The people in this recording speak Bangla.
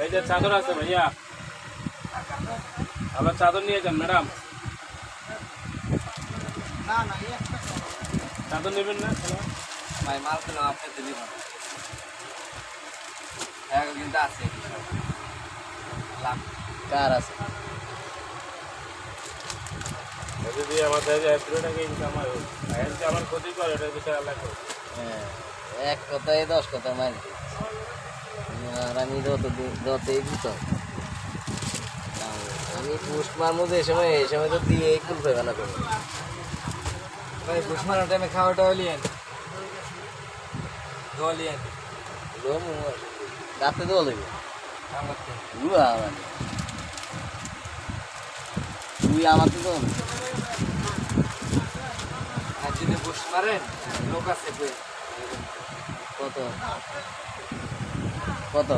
এই যে চাদর আছে ভাইয়া, আবার চাদর নিয়ে যান ম্যাডাম। চাদর নেবেন না? ভাই মাল পেলাম আপনি দিলি ভালো কিন্তু আছে লাভ কার আছে যদি আমাদের টাকা ইনকাম হয়, আমার ক্ষতি করে ওটার বিষয়ে আল্লাহ করে। হ্যাঁ এক কথায় 10 কথা মাইল আর আমি যতই দিতাম আমি পোস্ট মারবো যে এই সময় তো দিয়ে কুল পাবে না তুমি ভাই পোস্ট মারার টাইমে খাওয়াটা হলিয়েন দলিয়েন রাতে দোয়া দেবে তুই আমাকে তো আর যদি পোস্ট মারেন লোক আছে কত কত